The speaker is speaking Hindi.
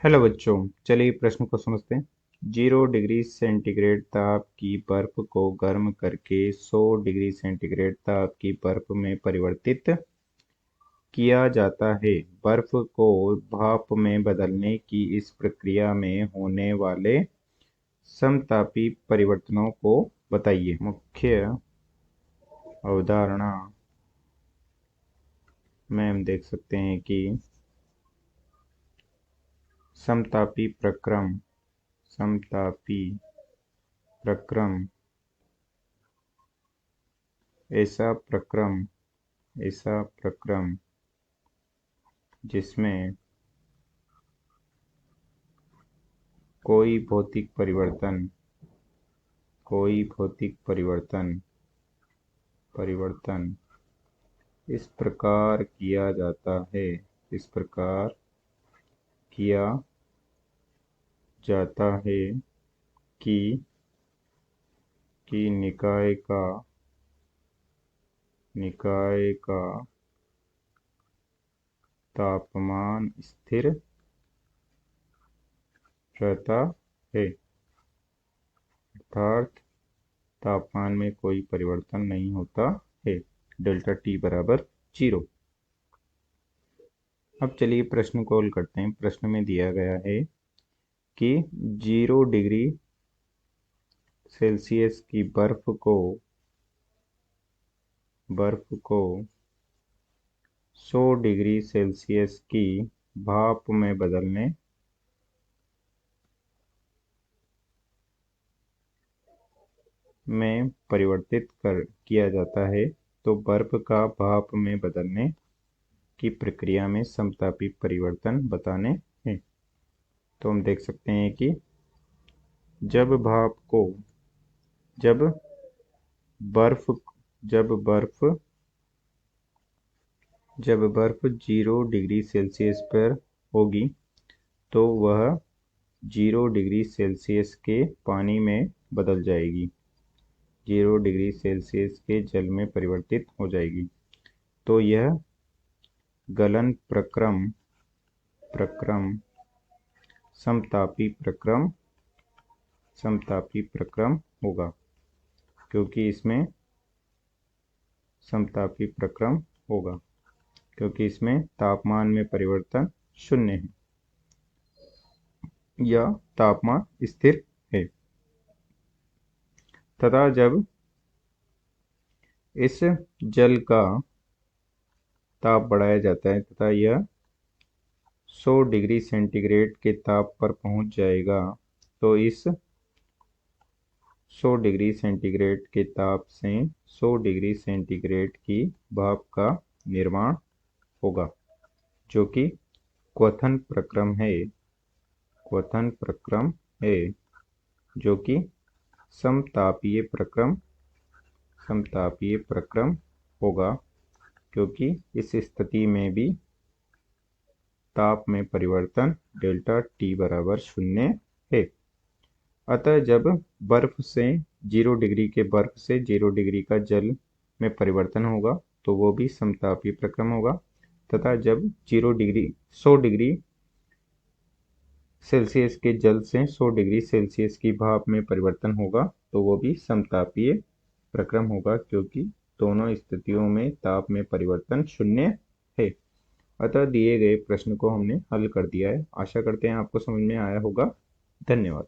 हेलो बच्चों, चलिए प्रश्न को समझते हैं। 0 डिग्री सेंटीग्रेड ताप की बर्फ को गर्म करके 100 डिग्री सेंटीग्रेड ताप की बर्फ में परिवर्तित किया जाता है। बर्फ को भाप में बदलने की इस प्रक्रिया में होने वाले समतापी परिवर्तनों को बताइए। मुख्य अवधारणा में हम देख सकते हैं कि समतापी प्रक्रम ऐसा प्रक्रम जिसमें कोई भौतिक परिवर्तन इस प्रकार किया जाता है कि निकाय का तापमान स्थिर रहता है, अर्थात तापमान में कोई परिवर्तन नहीं होता है। डेल्टा टी बराबर 0। अब चलिए प्रश्न को हल करते हैं। प्रश्न में दिया गया है कि 0 डिग्री सेल्सियस की बर्फ को 100 डिग्री सेल्सियस की भाप में बदलने में परिवर्तित किया जाता है, तो बर्फ का भाप में बदलने की प्रक्रिया में समतापी परिवर्तन बताने हैं। तो हम देख सकते हैं कि जब बर्फ 0 डिग्री सेल्सियस पर होगी तो वह 0 डिग्री सेल्सियस के पानी में बदल जाएगी, 0 डिग्री सेल्सियस के जल में परिवर्तित हो जाएगी। तो यह गलन प्रक्रम समतापी प्रक्रम होगा, क्योंकि इसमें तापमान में परिवर्तन शून्य है या तापमान स्थिर है, तथा जब इस जल का ताप बढ़ाया जाता है तथा यह 100 डिग्री सेंटीग्रेड के ताप पर पहुंच जाएगा, तो इस 100 डिग्री सेंटीग्रेड के ताप से 100 डिग्री सेंटीग्रेड की भाप का निर्माण होगा, जो कि क्वथन प्रक्रम है, जो कि समतापीय प्रक्रम होगा, क्योंकि इस स्थिति में भी ताप में परिवर्तन डेल्टा टी बराबर 0 है। अतः जब 0 डिग्री का जल में परिवर्तन होगा तो वो भी समतापी प्रक्रम होगा, तथा जब 100 डिग्री सेल्सियस के जल से 100 डिग्री सेल्सियस की भाप में परिवर्तन होगा तो वो भी समतापीय प्रक्रम होगा, क्योंकि दोनों स्थितियों में ताप में परिवर्तन 0 है। अतः दिए गए प्रश्न को हमने हल कर दिया है। आशा करते हैं आपको समझ में आया होगा। धन्यवाद।